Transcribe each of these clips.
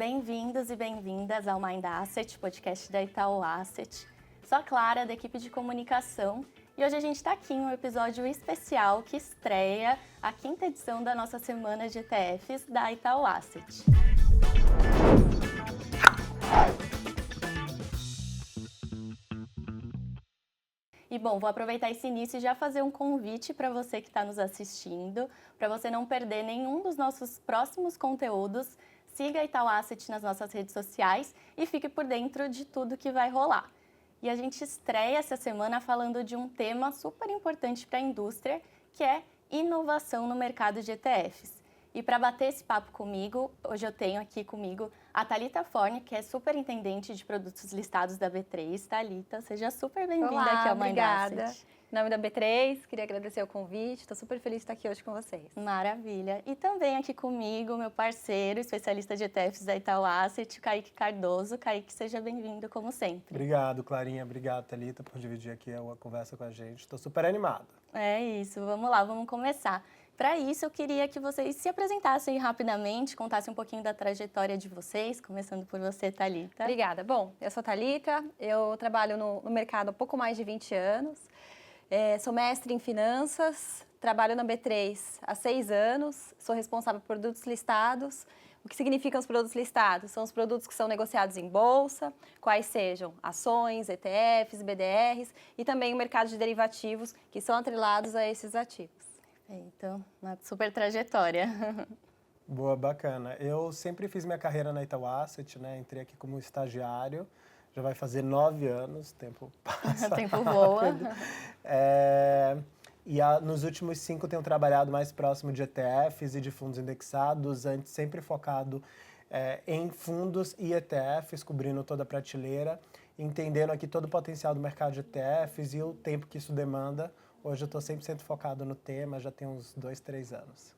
Bem-vindos e bem-vindas ao Mind Asset, podcast da Itaú Asset. Sou a Clara, da equipe de comunicação, e hoje a gente está aqui em um episódio especial que estreia a 5ª edição da nossa semana de ETFs da Itaú Asset. E bom, vou aproveitar esse início e já fazer um convite para você que está nos assistindo, para você não perder nenhum dos nossos próximos conteúdos. Siga a Itaú Asset nas nossas redes sociais e fique por dentro de tudo que vai rolar. E a gente estreia essa semana falando de um tema super importante para a indústria, que é inovação no mercado de ETFs. E para bater esse papo comigo, hoje eu tenho aqui comigo a Thalita Forni, que é superintendente de produtos listados da B3. Thalita, seja super bem-vinda aqui ao Mind Asset. Em nome da B3, queria agradecer o convite, estou super feliz de estar aqui hoje com vocês. Maravilha. E também aqui comigo, meu parceiro, especialista de ETFs da Itaú Asset, Kaique Cardoso. Kaique, seja bem-vindo, como sempre. Obrigado, Clarinha. Obrigado, Thalita, por dividir aqui a conversa com a gente. Estou super animado. É isso, vamos lá, vamos começar. Para isso, eu queria que vocês se apresentassem rapidamente, contassem um pouquinho da trajetória de vocês, começando por você, Thalita. Obrigada. Bom, eu sou a Thalita, eu trabalho no mercado há pouco mais de 20 anos. Sou mestre em finanças, trabalho na B3 há 6 anos, sou responsável por produtos listados. O que significam os produtos listados? São os produtos que são negociados em bolsa, quais sejam ações, ETFs, BDRs e também o mercado de derivativos, que são atrelados a esses ativos. Perfeito, uma super trajetória. Boa, bacana. Eu sempre fiz minha carreira na Itaú Asset, né? Entrei aqui como estagiário. Já vai fazer 9 anos, o tempo passa. O tempo voa. Nos últimos 5 tenho trabalhado mais próximo de ETFs e de fundos indexados, antes sempre focado em fundos e ETFs, cobrindo toda a prateleira, entendendo aqui todo o potencial do mercado de ETFs e o tempo que isso demanda. Hoje eu estou 100% focado no tema, já tem uns 2, 3 anos.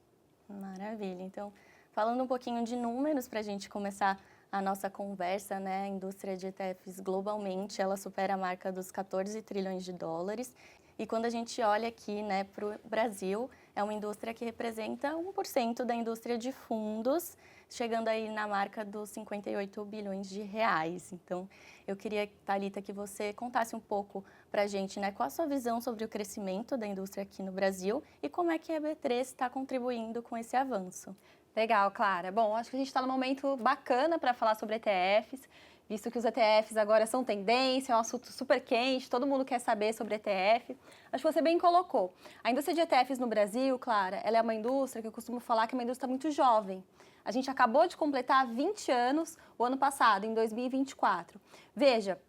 Maravilha. Então, falando um pouquinho de números para a gente começar a nossa conversa, né? A indústria de ETFs globalmente, ela supera a marca dos 14 trilhões de dólares. E quando a gente olha aqui, né, para o Brasil, é uma indústria que representa 1% da indústria de fundos, chegando aí na marca dos 58 bilhões de reais. Então, eu queria, Thalita, que você contasse um pouco para a gente, né, qual a sua visão sobre o crescimento da indústria aqui no Brasil e como é que a B3 está contribuindo com esse avanço. Legal, Clara. Bom, acho que a gente está num momento bacana para falar sobre ETFs, visto que os ETFs agora são tendência, é um assunto super quente, todo mundo quer saber sobre ETF. Acho que você bem colocou. A indústria de ETFs no Brasil, Clara, ela é uma indústria que eu costumo falar que é uma indústria muito jovem. A gente acabou de completar 20 anos o ano passado, em 2024. Veja,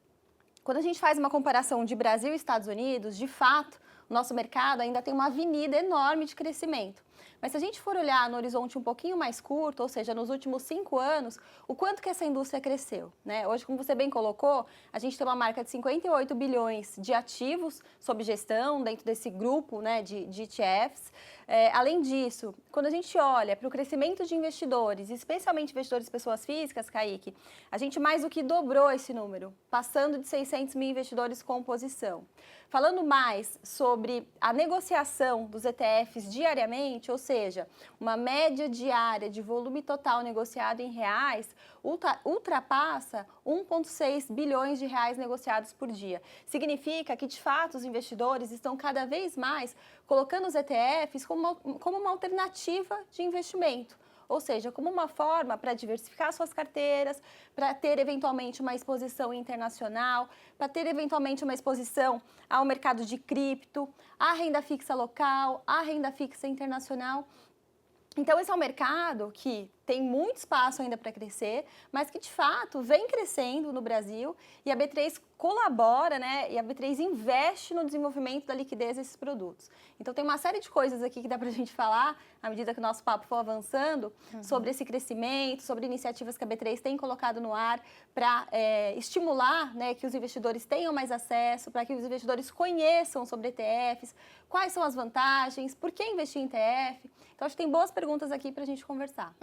quando a gente faz uma comparação de Brasil e Estados Unidos, de fato, o nosso mercado ainda tem uma avenida enorme de crescimento. Mas se a gente for olhar no horizonte um pouquinho mais curto, ou seja, nos últimos 5 anos, o quanto que essa indústria cresceu, né? Hoje, como você bem colocou, a gente tem uma marca de 58 bilhões de ativos sob gestão dentro desse grupo, né, de ETFs. Além disso, quando a gente olha para o crescimento de investidores, especialmente investidores pessoas físicas, Kaique, a gente mais do que dobrou esse número, passando de 600 mil investidores com posição. Falando mais sobre a negociação dos ETFs diariamente, ou seja, uma média diária de volume total negociado em reais, ultrapassa 1,6 bilhões de reais negociados por dia. Significa que, de fato, os investidores estão cada vez mais colocando os ETFs como uma alternativa de investimento. Ou seja, como uma forma para diversificar suas carteiras, para ter eventualmente uma exposição internacional, para ter eventualmente uma exposição ao mercado de cripto, à renda fixa local, à renda fixa internacional. Então, esse é um mercado que tem muito espaço ainda para crescer, mas que, de fato, vem crescendo no Brasil e a B3 colabora, né? E a B3 investe no desenvolvimento da liquidez desses produtos. Então, tem uma série de coisas aqui que dá para a gente falar, à medida que o nosso papo for avançando, sobre esse crescimento, sobre iniciativas que a B3 tem colocado no ar para estimular, né, que os investidores tenham mais acesso, para que os investidores conheçam sobre ETFs, quais são as vantagens, por que investir em ETF. Então, acho que tem boas perguntas aqui para a gente conversar.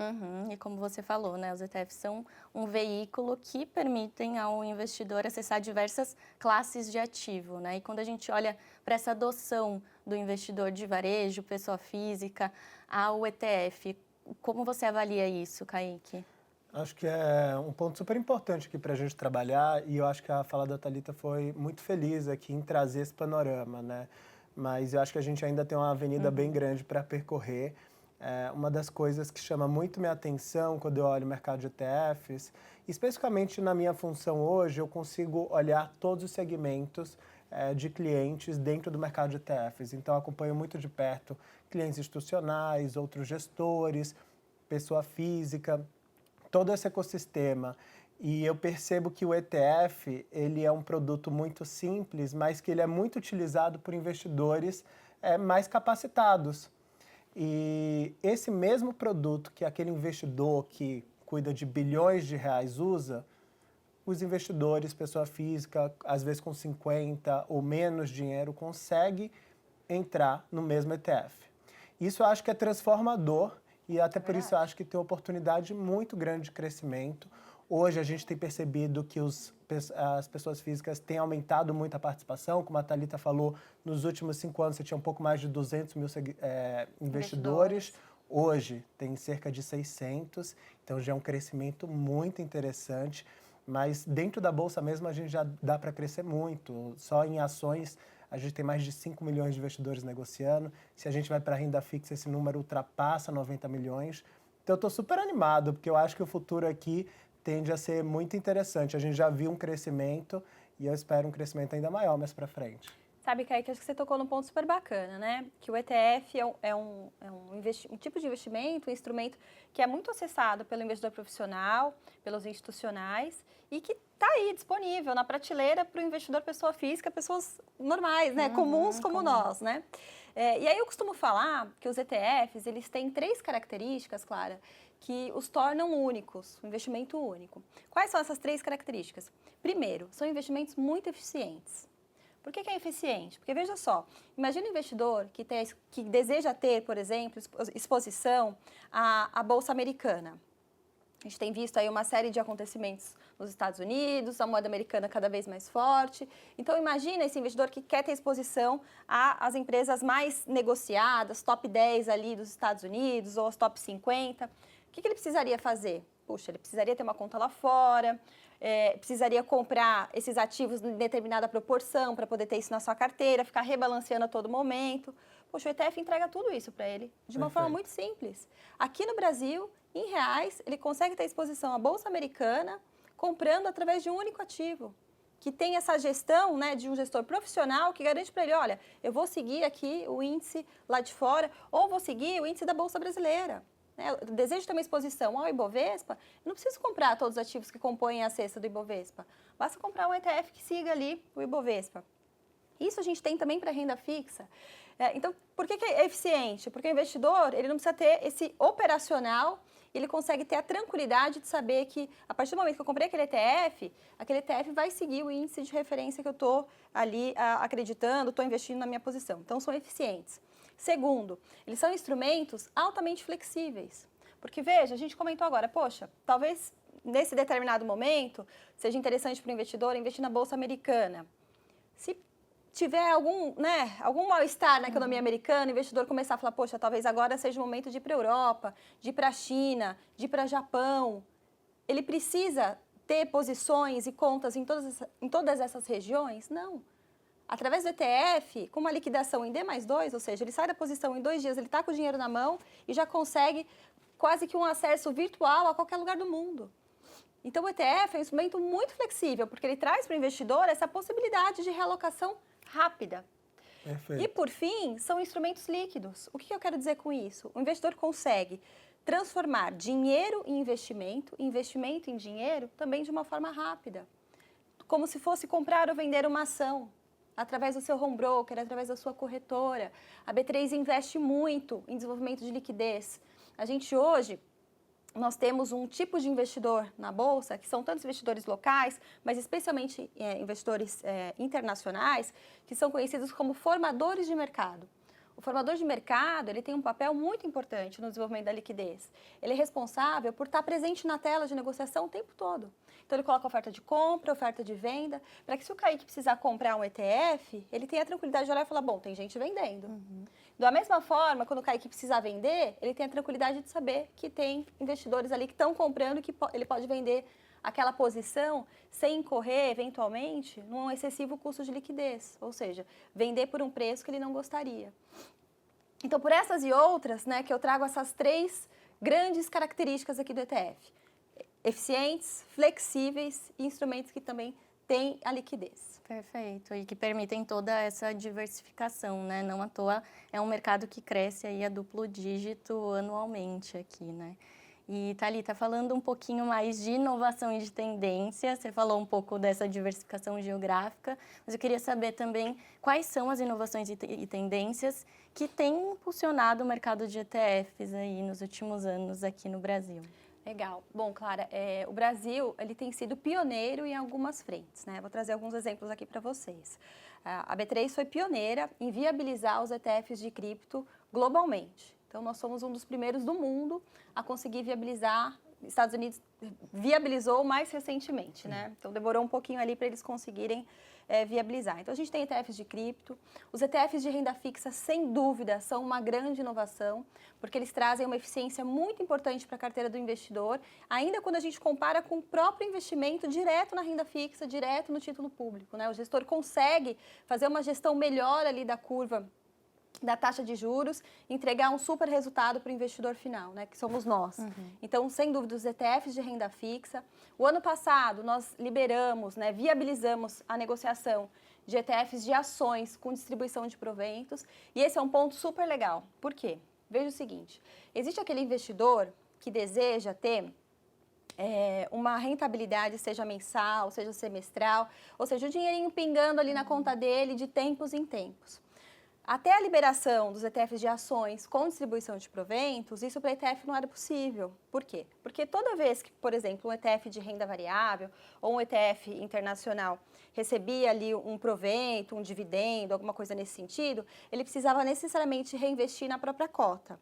E como você falou, né, os ETFs são um veículo que permitem ao investidor acessar diversas classes de ativo, né? E quando a gente olha para essa adoção do investidor de varejo, pessoa física, ao ETF, como você avalia isso, Kaique? Acho que é um ponto super importante aqui para a gente trabalhar e eu acho que a fala da Thalita foi muito feliz aqui em trazer esse panorama, né? Mas eu acho que a gente ainda tem uma avenida bem grande para percorrer. Uma das coisas que chama muito minha atenção quando eu olho o mercado de ETFs, especificamente na minha função hoje, eu consigo olhar todos os segmentos de clientes dentro do mercado de ETFs. Então, eu acompanho muito de perto clientes institucionais, outros gestores, pessoa física, todo esse ecossistema. E eu percebo que o ETF, ele é um produto muito simples, mas que ele é muito utilizado por investidores mais capacitados. E esse mesmo produto que aquele investidor que cuida de bilhões de reais usa, os investidores, pessoa física, às vezes com 50 ou menos dinheiro, consegue entrar no mesmo ETF. Isso eu acho que é transformador e até por isso eu acho que tem oportunidade muito grande de crescimento. Hoje a gente tem percebido que as pessoas físicas têm aumentado muito a participação. Como a Thalita falou, nos últimos 5 anos você tinha um pouco mais de 200 mil investidores. Hoje tem cerca de 600, então já é um crescimento muito interessante. Mas dentro da Bolsa mesmo a gente já dá para crescer muito. Só em ações a gente tem mais de 5 milhões de investidores negociando. Se a gente vai para a renda fixa, esse número ultrapassa 90 milhões. Então eu estou super animado, porque eu acho que o futuro aqui tende a ser muito interessante. A gente já viu um crescimento e eu espero um crescimento ainda maior mais para frente. Sabe, Kaique, acho que você tocou num ponto super bacana, né? Que o ETF é um tipo de investimento, um instrumento que é muito acessado pelo investidor profissional, pelos institucionais e que está aí disponível na prateleira para o investidor pessoa física, pessoas normais, né? Comuns como nós, né? E aí eu costumo falar que os ETFs, eles têm 3 características, Clara, que os tornam únicos, um investimento único. Quais são essas 3 características? Primeiro, são investimentos muito eficientes. Por que é eficiente? Porque, veja só, imagina um investidor que deseja ter, por exemplo, exposição à Bolsa Americana. A gente tem visto aí uma série de acontecimentos nos Estados Unidos, a moeda americana cada vez mais forte. Então, imagina esse investidor que quer ter exposição às empresas mais negociadas, top 10 ali dos Estados Unidos ou as top 50. O que ele precisaria fazer? Puxa, ele precisaria ter uma conta lá fora, precisaria comprar esses ativos em determinada proporção para poder ter isso na sua carteira, ficar rebalanceando a todo momento. Poxa, o ETF entrega tudo isso para ele de uma forma muito simples. Aqui no Brasil, em reais, ele consegue ter exposição à Bolsa Americana comprando através de um único ativo, que tem essa gestão, né, de um gestor profissional que garante para ele, olha, eu vou seguir aqui o índice lá de fora ou vou seguir o índice da Bolsa Brasileira. Eu desejo ter uma exposição ao Ibovespa, eu não preciso comprar todos os ativos que compõem a cesta do Ibovespa. Basta comprar um ETF que siga ali o Ibovespa. Isso a gente tem também para renda fixa. Então, por que é eficiente? Porque o investidor ele não precisa ter esse operacional, ele consegue ter a tranquilidade de saber que, a partir do momento que eu comprei aquele ETF vai seguir o índice de referência que eu estou ali acreditando, estou investindo na minha posição. Então, são eficientes. Segundo, eles são instrumentos altamente flexíveis. Porque, veja, a gente comentou agora, poxa, talvez nesse determinado momento seja interessante para o investidor investir na Bolsa Americana. Se tiver algum mal-estar na economia americana, o investidor começar a falar, poxa, talvez agora seja o momento de ir para a Europa, de ir para a China, de ir para o Japão. Ele precisa ter posições e contas em todas essas regiões? Não. Através do ETF, com uma liquidação em D+2, ou seja, ele sai da posição em 2 dias, ele está com o dinheiro na mão e já consegue quase que um acesso virtual a qualquer lugar do mundo. Então, o ETF é um instrumento muito flexível, porque ele traz para o investidor essa possibilidade de realocação rápida. Perfeito. E, por fim, são instrumentos líquidos. O que eu quero dizer com isso? O investidor consegue transformar dinheiro em investimento em dinheiro, também de uma forma rápida. Como se fosse comprar ou vender uma ação, através do seu home broker, através da sua corretora. A B3 investe muito em desenvolvimento de liquidez. A gente hoje, nós temos um tipo de investidor na Bolsa, que são tantos investidores locais, mas especialmente investidores internacionais, que são conhecidos como formadores de mercado. O formador de mercado, ele tem um papel muito importante no desenvolvimento da liquidez. Ele é responsável por estar presente na tela de negociação o tempo todo. Então, ele coloca oferta de compra, oferta de venda, para que se o Kaique precisar comprar um ETF, ele tenha a tranquilidade de olhar e falar, bom, tem gente vendendo. Da mesma forma, quando o Kaique precisar vender, ele tem a tranquilidade de saber que tem investidores ali que estão comprando e que ele pode vender aquela posição sem incorrer, eventualmente, num excessivo custo de liquidez. Ou seja, vender por um preço que ele não gostaria. Então, por essas e outras, né, que eu trago essas 3 grandes características aqui do ETF. Eficientes, flexíveis e instrumentos que também têm a liquidez. Perfeito, e que permitem toda essa diversificação, né? Não à toa é um mercado que cresce aí a duplo dígito anualmente aqui, né? E Thalita, falando um pouquinho mais de inovação e de tendência, você falou um pouco dessa diversificação geográfica, mas eu queria saber também quais são as inovações e tendências que têm impulsionado o mercado de ETFs aí nos últimos anos aqui no Brasil. Legal. Bom, Clara, o Brasil ele tem sido pioneiro em algumas frentes, né? Vou trazer alguns exemplos aqui para vocês. A B3 foi pioneira em viabilizar os ETFs de cripto globalmente. Então, nós somos um dos primeiros do mundo a conseguir viabilizar. Estados Unidos viabilizou mais recentemente, né? Então, demorou um pouquinho ali para eles conseguirem viabilizar. Então, a gente tem ETFs de cripto. Os ETFs de renda fixa, sem dúvida, são uma grande inovação, porque eles trazem uma eficiência muito importante para a carteira do investidor, ainda quando a gente compara com o próprio investimento direto na renda fixa, direto no título público, né? O gestor consegue fazer uma gestão melhor ali da curva da taxa de juros, entregar um super resultado para o investidor final, né, que somos nós. Então, sem dúvida, os ETFs de renda fixa. O ano passado, nós liberamos, né, viabilizamos a negociação de ETFs de ações com distribuição de proventos, e esse é um ponto super legal. Por quê? Veja o seguinte, existe aquele investidor que deseja ter uma rentabilidade, seja mensal, seja semestral, ou seja, o dinheirinho pingando ali na conta dele de tempos em tempos. Até a liberação dos ETFs de ações com distribuição de proventos, isso para ETF não era possível. Por quê? Porque toda vez que, por exemplo, um ETF de renda variável ou um ETF internacional recebia ali um provento, um dividendo, alguma coisa nesse sentido, ele precisava necessariamente reinvestir na própria cota.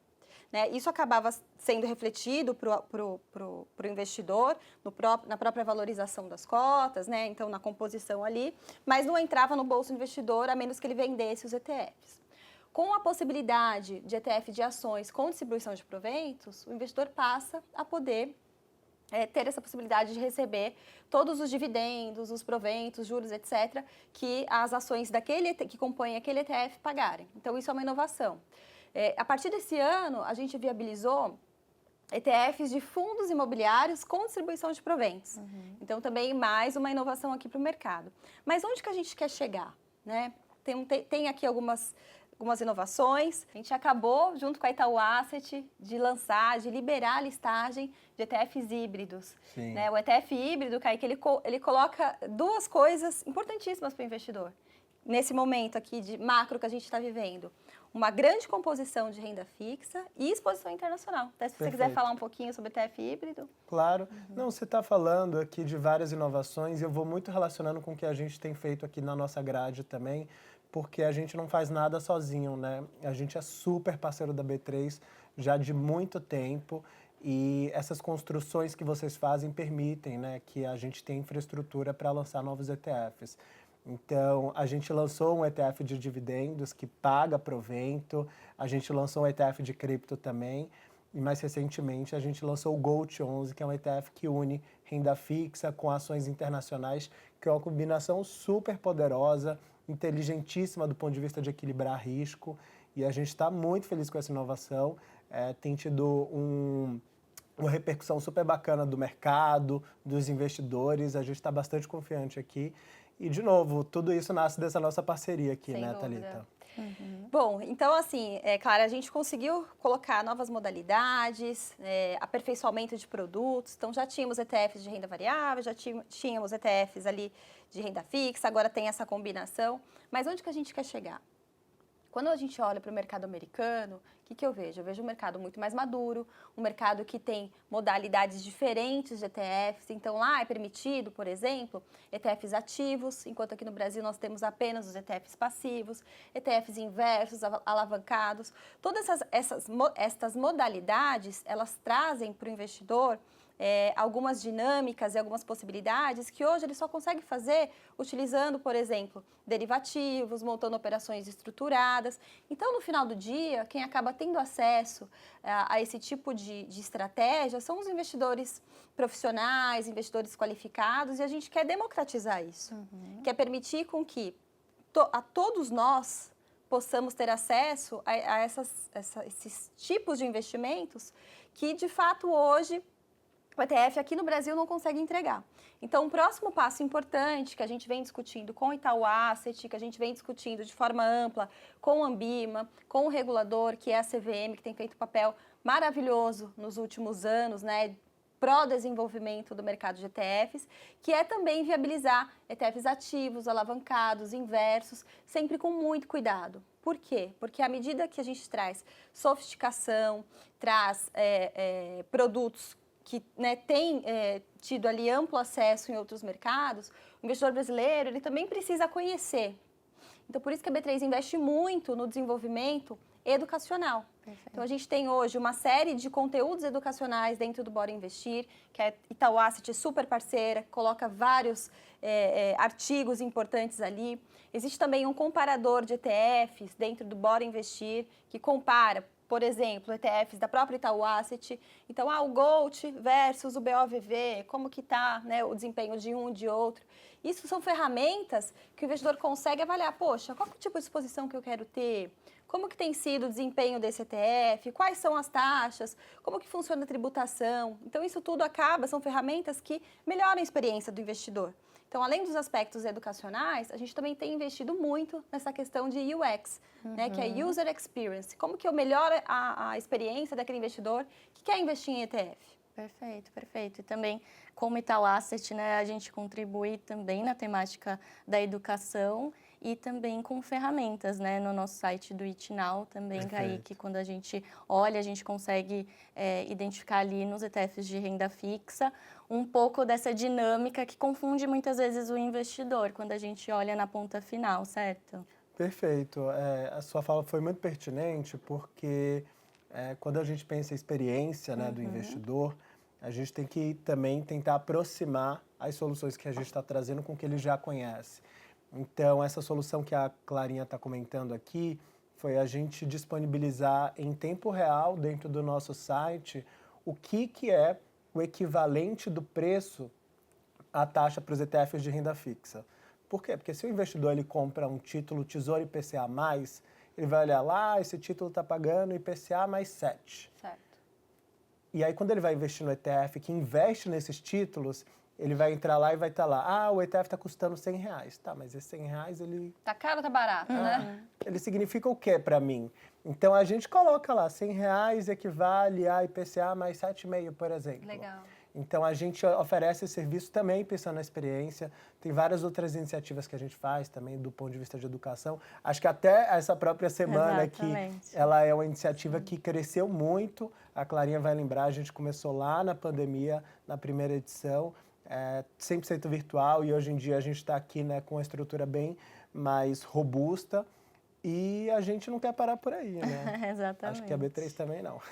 Né? Isso acabava sendo refletido para o investidor na própria valorização das cotas, né? Então na composição ali, mas não entrava no bolso do investidor a menos que ele vendesse os ETFs. Com a possibilidade de ETF de ações com distribuição de proventos, o investidor passa a poder ter essa possibilidade de receber todos os dividendos, os proventos, juros, etc., que as ações que compõem aquele ETF pagarem. Então isso é uma inovação. A partir desse ano, a gente viabilizou ETFs de fundos imobiliários com distribuição de proventos. Então, também mais uma inovação aqui para o mercado. Mas onde que a gente quer chegar? Né? Tem aqui algumas inovações. A gente acabou, junto com a Itaú Asset, de liberar a listagem de ETFs híbridos. Né? O ETF híbrido, Kaique, ele coloca 2 coisas importantíssimas para o investidor. Nesse momento aqui de macro que a gente está vivendo. Uma grande composição de renda fixa e exposição internacional. Até se você quiser falar um pouquinho sobre ETF híbrido. Claro. Não, você está falando aqui de várias inovações e eu vou muito relacionando com o que a gente tem feito aqui na nossa grade também, porque a gente não faz nada sozinho, né? A gente é super parceiro da B3 já de muito tempo e essas construções que vocês fazem permitem, né, que a gente tenha infraestrutura para lançar novos ETFs. Então, a gente lançou um ETF de dividendos que paga provento, a gente lançou um ETF de cripto também, e mais recentemente a gente lançou o Gold 11, que é um ETF que une renda fixa com ações internacionais, que é uma combinação super poderosa, inteligentíssima do ponto de vista de equilibrar risco, e a gente está muito feliz com essa inovação, tem tido uma repercussão super bacana do mercado, dos investidores, a gente está bastante confiante aqui. E, de novo, tudo isso nasce dessa nossa parceria aqui, Sem né, dúvida. Thalita? Bom, então, assim, Clara, a gente conseguiu colocar novas modalidades, aperfeiçoamento de produtos. Então, já tínhamos ETFs de renda variável, já tínhamos ETFs ali de renda fixa, agora tem essa combinação. Mas onde que a gente quer chegar? Quando a gente olha para o mercado americano, o que eu vejo? Eu vejo um mercado muito mais maduro, um mercado que tem modalidades diferentes de ETFs. Então, lá é permitido, por exemplo, ETFs ativos, enquanto aqui no Brasil nós temos apenas os ETFs passivos, ETFs inversos, alavancados. Todas estas modalidades, elas trazem para o investidor algumas dinâmicas e algumas possibilidades que hoje ele só consegue fazer utilizando, por exemplo, derivativos, montando operações estruturadas. Então, no final do dia, quem acaba tendo acesso a esse tipo de estratégia são os investidores profissionais, investidores qualificados, e a gente quer democratizar isso. Quer permitir com que a todos nós possamos ter acesso a esses tipos de investimentos que, de fato, hoje o ETF aqui no Brasil não consegue entregar. Então, um próximo passo importante que a gente vem discutindo com o Itaú Asset, que a gente vem discutindo de forma ampla com a Ambima, com o regulador, que é a CVM, que tem feito um papel maravilhoso nos últimos anos, né, pró-desenvolvimento do mercado de ETFs, que é também viabilizar ETFs ativos, alavancados, inversos, sempre com muito cuidado. Por quê? Porque à medida que a gente traz sofisticação, traz produtos que, né, tem tido ali amplo acesso em outros mercados, o investidor brasileiro ele também precisa conhecer. Então, por isso que a B3 investe muito no desenvolvimento educacional. Perfeito. Então, a gente tem hoje uma série de conteúdos educacionais dentro do Bora Investir, que a Itaú Asset é super parceira, coloca vários artigos importantes ali. Existe também um comparador de ETFs dentro do Bora Investir, que compara, por exemplo, ETFs da própria Itaú Asset. Então, o Gold versus o BOVV, como que está, né, o desempenho de um e de outro. Isso são ferramentas que o investidor consegue avaliar. Poxa, qual é o tipo de exposição que eu quero ter? Como que tem sido o desempenho desse ETF? Quais são as taxas? Como que funciona a tributação? Então, isso tudo são ferramentas que melhoram a experiência do investidor. Então, além dos aspectos educacionais, a gente também tem investido muito nessa questão de UX, né, que é User Experience. Como que eu melhoro a experiência daquele investidor que quer investir em ETF? Perfeito, perfeito. E também, como Itaú Asset, né, a gente contribui também na temática da educação e também com ferramentas, né, no nosso site do ItNow também, Kaique, quando a gente olha, a gente consegue identificar ali nos ETFs de renda fixa um pouco dessa dinâmica que confunde muitas vezes o investidor quando a gente olha na ponta final, certo? Perfeito. A sua fala foi muito pertinente porque quando a gente pensa em experiência, né, do investidor, a gente tem que também tentar aproximar as soluções que a gente está trazendo com o que ele já conhece. Então, essa solução que a Clarinha está comentando aqui foi a gente disponibilizar em tempo real dentro do nosso site o que é o equivalente do preço à taxa para os ETFs de renda fixa. Por quê? Porque se o investidor ele compra um título Tesouro IPCA+, ele vai olhar lá, esse título está pagando IPCA mais 7. Certo. E aí, quando ele vai investir no ETF, que investe nesses títulos, ele vai entrar lá e vai estar lá, o ETF está custando R$100. Tá, mas esse R$100, ele... Tá caro ou tá barato, né? Ele significa o quê para mim? Então, a gente coloca lá, R$100 equivale a IPCA mais 7,5, por exemplo. Legal. Então, a gente oferece esse serviço também pensando na experiência. Tem várias outras iniciativas que a gente faz também do ponto de vista de educação. Acho que até essa própria semana aqui, ela é uma iniciativa que cresceu muito. A Clarinha vai lembrar, a gente começou lá na pandemia, na primeira edição, 100% virtual, e hoje em dia a gente está aqui, né, com uma estrutura bem mais robusta. E a gente não quer parar por aí, né? Exatamente. Acho que a B3 também não.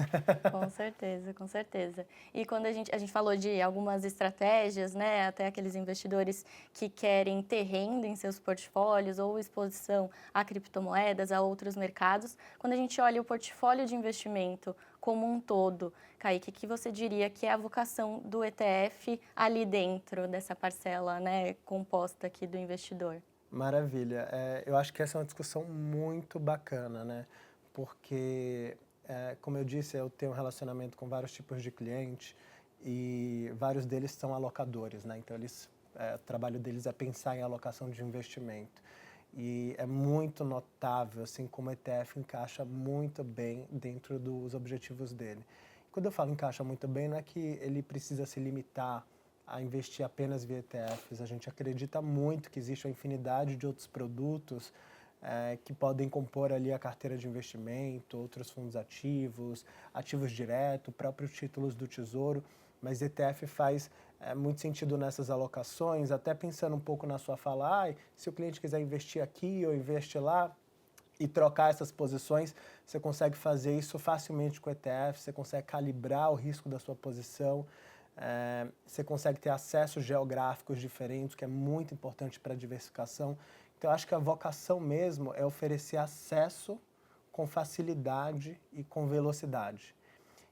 Com certeza, com certeza. E quando a gente falou de algumas estratégias, né? Até aqueles investidores que querem ter renda em seus portfólios ou exposição a criptomoedas, a outros mercados. Quando a gente olha o portfólio de investimento como um todo, Kaique, que você diria que é a vocação do ETF ali dentro dessa parcela, né, composta aqui do investidor? Maravilha. Eu acho que essa é uma discussão muito bacana, né? Porque, como eu disse, eu tenho um relacionamento com vários tipos de clientes e vários deles são alocadores, né? Então, o trabalho deles é pensar em alocação de investimento. E é muito notável, assim, como o ETF encaixa muito bem dentro dos objetivos dele. Quando eu falo encaixa muito bem, não é que ele precisa se limitar a investir apenas via ETFs. A gente acredita muito que existe uma infinidade de outros produtos que podem compor ali a carteira de investimento, outros fundos ativos, ativos diretos, próprios títulos do Tesouro, mas ETF faz muito sentido nessas alocações, até pensando um pouco na sua fala, se o cliente quiser investir aqui ou investir lá, e trocar essas posições, você consegue fazer isso facilmente com o ETF, você consegue calibrar o risco da sua posição, você consegue ter acessos geográficos diferentes, que é muito importante para a diversificação. Então, eu acho que a vocação mesmo é oferecer acesso com facilidade e com velocidade.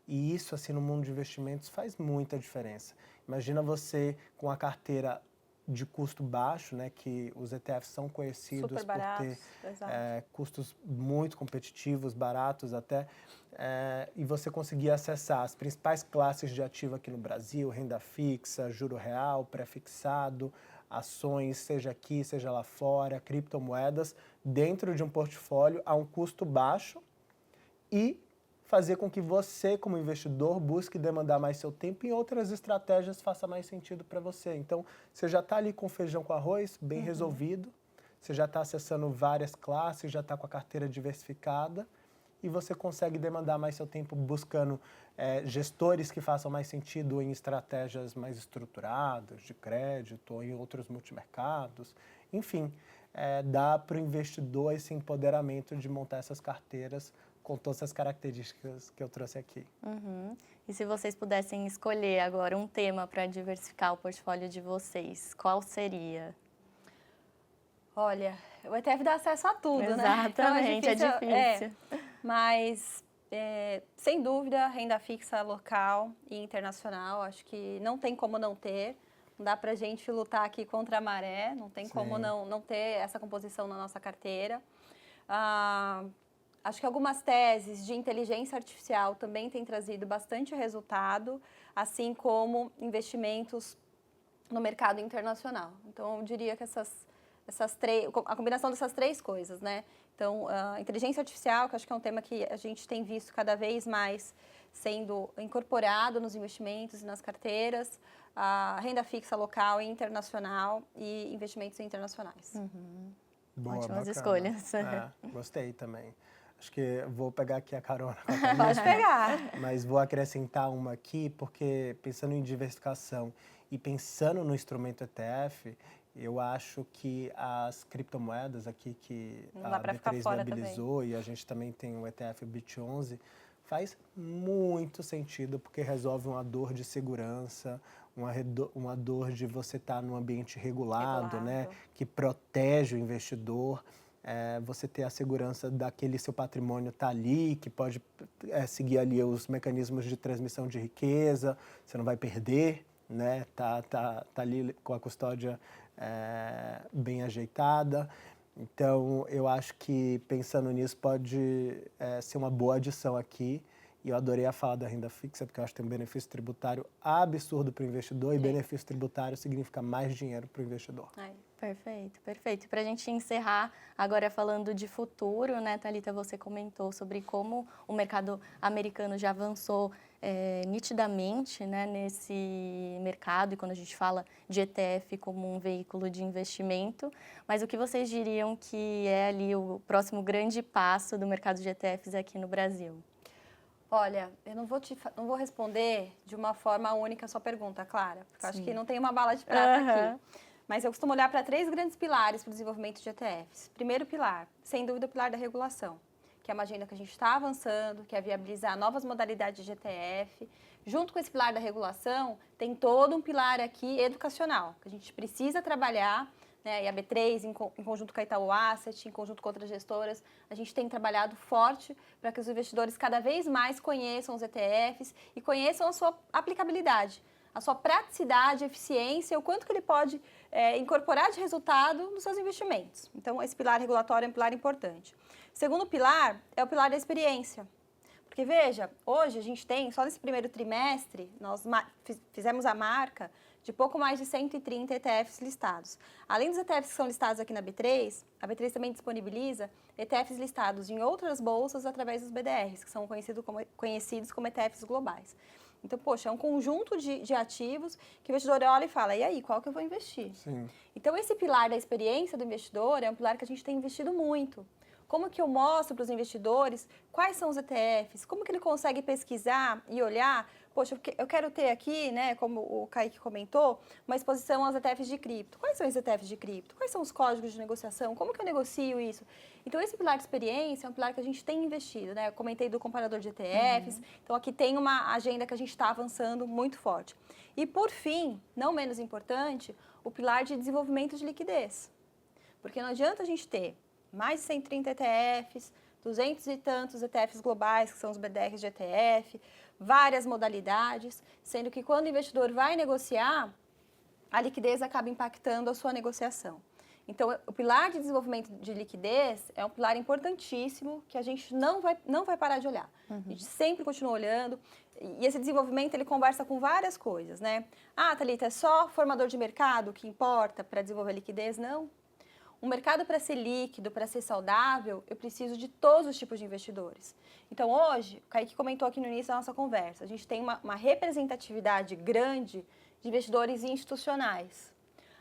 E isso, assim, no mundo de investimentos faz muita diferença. Imagina você com a carteira de custo baixo, né, que os ETFs são conhecidos Super baratos, por ter custos muito competitivos, baratos até, e você conseguir acessar as principais classes de ativo aqui no Brasil, renda fixa, juro real, pré-fixado, ações, seja aqui, seja lá fora, criptomoedas, dentro de um portfólio a um custo baixo e fazer com que você, como investidor, busque demandar mais seu tempo e outras estratégias faça mais sentido para você. Então, você já está ali com feijão com arroz, bem resolvido, você já está acessando várias classes, já está com a carteira diversificada e você consegue demandar mais seu tempo buscando gestores que façam mais sentido em estratégias mais estruturadas, de crédito ou em outros multimercados. Enfim, dá para o investidor esse empoderamento de montar essas carteiras com todas as características que eu trouxe aqui. E se vocês pudessem escolher agora um tema para diversificar o portfólio de vocês, qual seria? Olha, o ETF dá acesso a tudo, né? Exatamente, então é difícil. Mas, sem dúvida, renda fixa local e internacional, acho que não tem como não ter. Não dá para a gente lutar aqui contra a maré, não tem como não ter essa composição na nossa carteira. Acho que algumas teses de inteligência artificial também têm trazido bastante resultado, assim como investimentos no mercado internacional. Então, eu diria que a combinação dessas três coisas, né? Então, a inteligência artificial, que acho que é um tema que a gente tem visto cada vez mais sendo incorporado nos investimentos e nas carteiras, a renda fixa local e internacional e investimentos internacionais. Boa, Ótimas bacana. escolhas. Gostei também. Acho que vou pegar aqui a carona com a Pode pegar. mas vou acrescentar uma aqui, porque pensando em diversificação e pensando no instrumento ETF, eu acho que as criptomoedas aqui que a B3 viabilizou e a gente também tem o ETF BIT11, faz muito sentido porque resolve uma dor de segurança, uma dor de você estar num ambiente regulado, né, que protege o investidor. Você ter a segurança daquele seu patrimônio estar ali, que pode seguir ali os mecanismos de transmissão de riqueza, você não vai perder, né? Tá ali com a custódia bem ajeitada. Então, eu acho que pensando nisso pode ser uma boa adição aqui. E eu adorei a fala da renda fixa, porque eu acho que tem um benefício tributário absurdo para o investidor e benefício tributário significa mais dinheiro para o investidor. Perfeito, perfeito. Para a gente encerrar, agora falando de futuro, né, Thalita, você comentou sobre como o mercado americano já avançou nitidamente, né, nesse mercado, e quando a gente fala de ETF como um veículo de investimento, mas o que vocês diriam que é ali o próximo grande passo do mercado de ETFs aqui no Brasil? Olha, eu não vou responder de uma forma única a sua pergunta, Clara, porque eu acho que não tem uma bala de prata aqui. Mas eu costumo olhar para três grandes pilares para o desenvolvimento de ETFs. Primeiro pilar, sem dúvida, o pilar da regulação, que é uma agenda que a gente está avançando, que é viabilizar novas modalidades de ETF. Junto com esse pilar da regulação, tem todo um pilar aqui educacional, que a gente precisa trabalhar, né? E a B3, em conjunto com a Itaú Asset, em conjunto com outras gestoras, a gente tem trabalhado forte para que os investidores cada vez mais conheçam os ETFs e conheçam a sua aplicabilidade, a sua praticidade, eficiência, o quanto que ele pode incorporar de resultado nos seus investimentos. Então, esse pilar regulatório é um pilar importante. Segundo pilar é o pilar da experiência. Porque, veja, hoje a gente tem, só nesse primeiro trimestre, nós fizemos a marca de pouco mais de 130 ETFs listados. Além dos ETFs que são listados aqui na B3, a B3 também disponibiliza ETFs listados em outras bolsas através dos BDRs, que são conhecidos como ETFs globais. Então, poxa, é um conjunto de ativos que o investidor olha e fala, e aí, qual que eu vou investir? Sim. Então, esse pilar da experiência do investidor é um pilar que a gente tem investido muito. Como que eu mostro para os investidores quais são os ETFs? Como que ele consegue pesquisar e olhar? Poxa, eu quero ter aqui, né, como o Kaique comentou, uma exposição aos ETFs de cripto. Quais são os ETFs de cripto? Quais são os códigos de negociação? Como que eu negocio isso? Então, esse pilar de experiência é um pilar que a gente tem investido, né? Eu comentei do comparador de ETFs. Então, aqui tem uma agenda que a gente está avançando muito forte. E, por fim, não menos importante, o pilar de desenvolvimento de liquidez. Porque não adianta a gente ter mais de 130 ETFs, 200 e tantos ETFs globais, que são os BDRs de ETF, várias modalidades, sendo que quando o investidor vai negociar, a liquidez acaba impactando a sua negociação. Então, o pilar de desenvolvimento de liquidez é um pilar importantíssimo que a gente não vai parar de olhar. A gente sempre continua olhando. E esse desenvolvimento, ele conversa com várias coisas, né? Ah, Thalita, é só formador de mercado que importa para desenvolver liquidez? Não. Um mercado para ser líquido, para ser saudável, eu preciso de todos os tipos de investidores. Então, hoje, o Kaique comentou aqui no início da nossa conversa, a gente tem uma representatividade grande de investidores institucionais.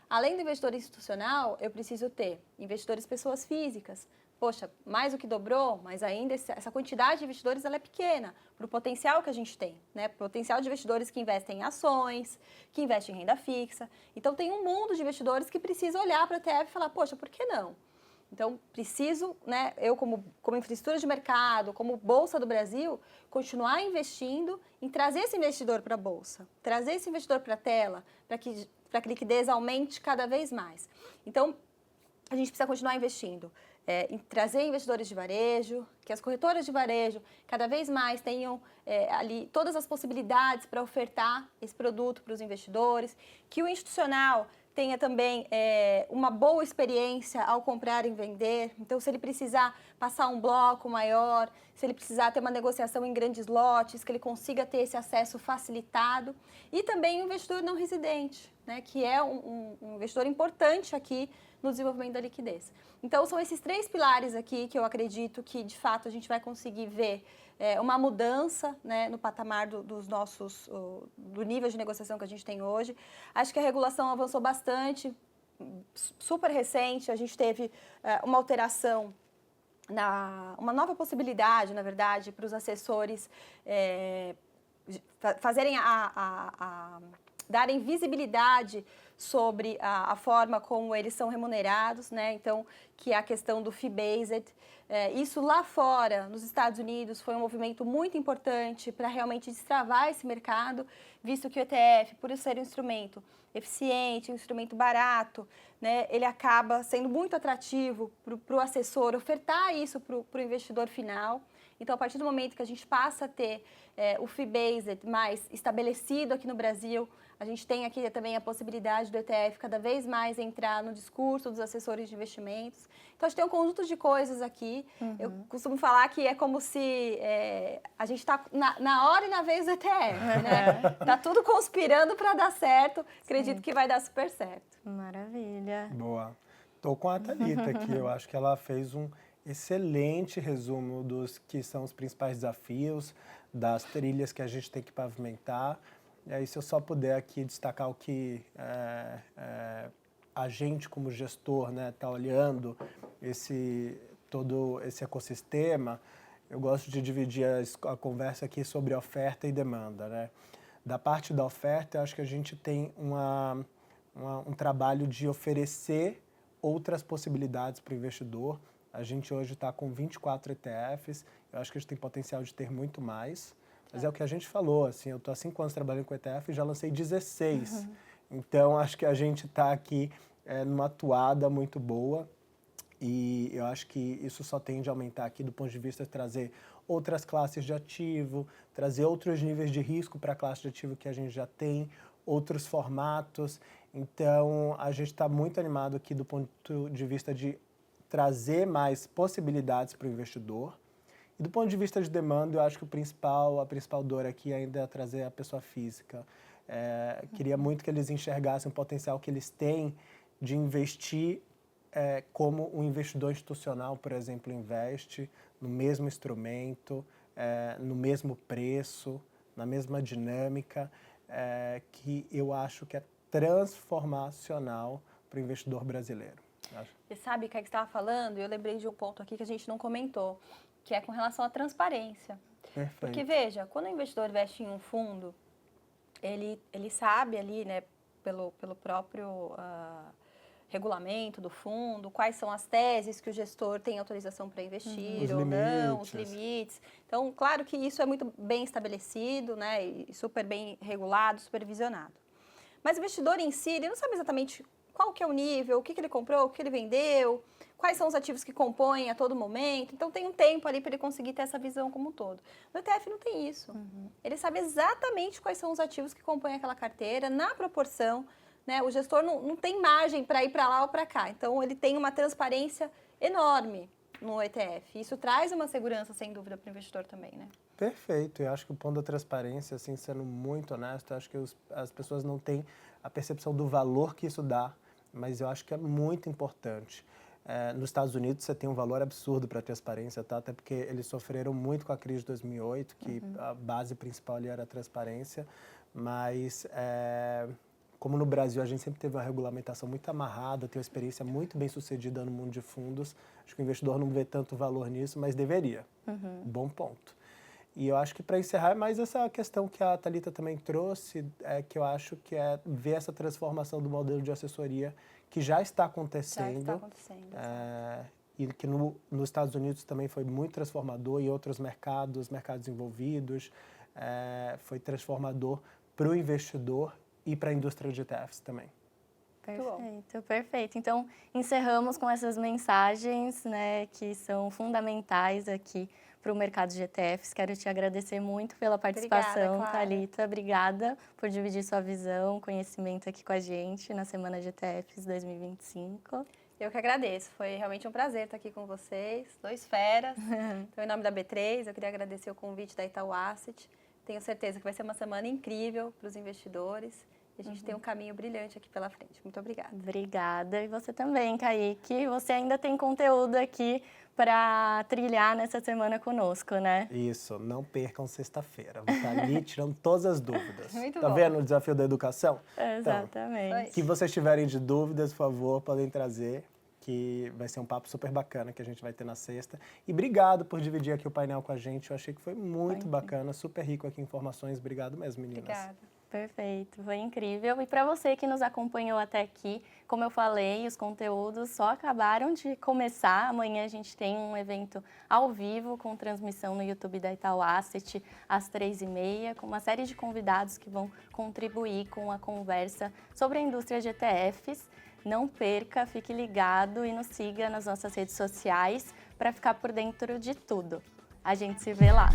Além do investidor institucional, eu preciso ter investidores pessoas físicas. Poxa, mais do que dobrou, mas ainda essa quantidade de investidores ela é pequena para o potencial que a gente tem, né? Potencial de investidores que investem em ações, que investem em renda fixa. Então, tem um mundo de investidores que precisa olhar para a ETF e falar, poxa, por que não? Então, preciso, né, eu como infraestrutura de mercado, como Bolsa do Brasil, continuar investindo em trazer esse investidor para a Bolsa, trazer esse investidor para a tela, para que a liquidez aumente cada vez mais. Então, a gente precisa continuar investindo. Em trazer investidores de varejo, que as corretoras de varejo cada vez mais tenham ali todas as possibilidades para ofertar esse produto para os investidores, que o institucional tenha também uma boa experiência ao comprar e vender. Então, se ele precisar passar um bloco maior, se ele precisar ter uma negociação em grandes lotes, que ele consiga ter esse acesso facilitado. E também o investidor não residente, né, que é um investidor importante aqui no desenvolvimento da liquidez. Então, são esses 3 pilares aqui que eu acredito que, de fato, a gente vai conseguir ver uma mudança, né, no patamar do nível de negociação que a gente tem hoje. Acho que a regulação avançou bastante, super recente. A gente teve uma alteração, uma nova possibilidade, na verdade, para os assessores fazerem darem visibilidade sobre a forma como eles são remunerados, né? Então, que é a questão do fee-based. Isso lá fora, nos Estados Unidos, foi um movimento muito importante para realmente destravar esse mercado, visto que o ETF, por ser um instrumento eficiente, um instrumento barato, né, ele acaba sendo muito atrativo para o assessor ofertar isso para o investidor final. Então, a partir do momento que a gente passa a ter o fee-based mais estabelecido aqui no Brasil, a gente tem aqui também a possibilidade do ETF cada vez mais entrar no discurso dos assessores de investimentos. Então, a gente tem um conjunto de coisas aqui. Eu costumo falar que é como se a gente está na hora e na vez do ETF, né? Tá tudo conspirando para dar certo. Acredito que vai dar super certo. Maravilha. Boa. Estou com a Thalita aqui. Eu acho que ela fez um excelente resumo dos que são os principais desafios, das trilhas que a gente tem que pavimentar. E aí, se eu só puder aqui destacar o que a gente, como gestor, né, está olhando todo esse ecossistema, eu gosto de dividir a conversa aqui sobre oferta e demanda, né? Da parte da oferta, eu acho que a gente tem um trabalho de oferecer outras possibilidades para o investidor. A gente hoje está com 24 ETFs, eu acho que a gente tem potencial de ter muito mais. Mas é o que a gente falou, assim, eu estou há 5 anos trabalhando com ETF e já lancei 16. Então, acho que a gente está aqui numa atuada muito boa e eu acho que isso só tende a aumentar aqui do ponto de vista de trazer outras classes de ativo, trazer outros níveis de risco para a classe de ativo que a gente já tem, outros formatos. Então, a gente está muito animado aqui do ponto de vista de trazer mais possibilidades para o investidor. E do ponto de vista de demanda, eu acho que a principal dor aqui ainda é trazer a pessoa física. Queria muito que eles enxergassem o potencial que eles têm de investir como um investidor institucional, por exemplo, investe no mesmo instrumento, no mesmo preço, na mesma dinâmica, que eu acho que é transformacional para o investidor brasileiro. Você sabe o que você estava falando? Eu lembrei de um ponto aqui que a gente não comentou, que é com relação à transparência. Perfeito. Porque, veja, quando o investidor investe em um fundo, ele sabe ali, né, pelo próprio regulamento do fundo, quais são as teses que o gestor tem autorização para investir ou não, os limites. Então, claro que isso é muito bem estabelecido, né, e super bem regulado, supervisionado. Mas o investidor em si, ele não sabe exatamente qual que é o nível, o que ele comprou, o que ele vendeu, quais são os ativos que compõem a todo momento. Então, tem um tempo ali para ele conseguir ter essa visão como um todo. No ETF não tem isso. Ele sabe exatamente quais são os ativos que compõem aquela carteira, na proporção, né? O gestor não tem margem para ir para lá ou para cá. Então, ele tem uma transparência enorme no ETF. Isso traz uma segurança, sem dúvida, para o investidor também, né? Perfeito. Eu acho que o ponto da transparência, assim, sendo muito honesto, eu acho que as pessoas não têm a percepção do valor que isso dá, mas eu acho que é muito importante. Nos Estados Unidos, você tem um valor absurdo para a transparência, tá? Até porque eles sofreram muito com a crise de 2008, que a base principal ali era a transparência, mas como no Brasil a gente sempre teve uma regulamentação muito amarrada, tem uma experiência muito bem sucedida no mundo de fundos, acho que o investidor não vê tanto valor nisso, mas deveria. Bom ponto. E eu acho que, para encerrar, é mais essa questão que a Thalita também trouxe, que eu acho que é ver essa transformação do modelo de assessoria que já está acontecendo. Já está acontecendo. E que nos Estados Unidos também foi muito transformador, e outros mercados envolvidos, foi transformador para o investidor e para a indústria de ETFs também. Perfeito, perfeito. Então, encerramos com essas mensagens, né, que são fundamentais aqui para o mercado de ETFs. Quero te agradecer muito pela participação, Thalita. Obrigada por dividir sua visão, conhecimento aqui com a gente na Semana de ETFs 2025. Eu que agradeço. Foi realmente um prazer estar aqui com vocês, dois feras. Então, em nome da B3, eu queria agradecer o convite da Itaú Asset. Tenho certeza que vai ser uma semana incrível para os investidores. E a gente tem um caminho brilhante aqui pela frente. Muito obrigada. Obrigada. E você também, Kaique. Você ainda tem conteúdo aqui para trilhar nessa semana conosco, né? Isso. Não percam sexta-feira. Vou estar ali tirando todas as dúvidas. Muito bom. Tá vendo o desafio da educação? Exatamente. Então, que vocês tiverem de dúvidas, por favor, podem trazer, que vai ser um papo super bacana que a gente vai ter na sexta. E obrigado por dividir aqui o painel com a gente. Eu achei que foi muito bacana, super rico aqui em informações. Obrigado mesmo, meninas. Obrigada. Perfeito, foi incrível. E para você que nos acompanhou até aqui, como eu falei, os conteúdos só acabaram de começar. Amanhã a gente tem um evento ao vivo com transmissão no YouTube da Itaú Asset às 3h30, com uma série de convidados que vão contribuir com a conversa sobre a indústria de ETFs. Não perca, fique ligado e nos siga nas nossas redes sociais para ficar por dentro de tudo. A gente se vê lá.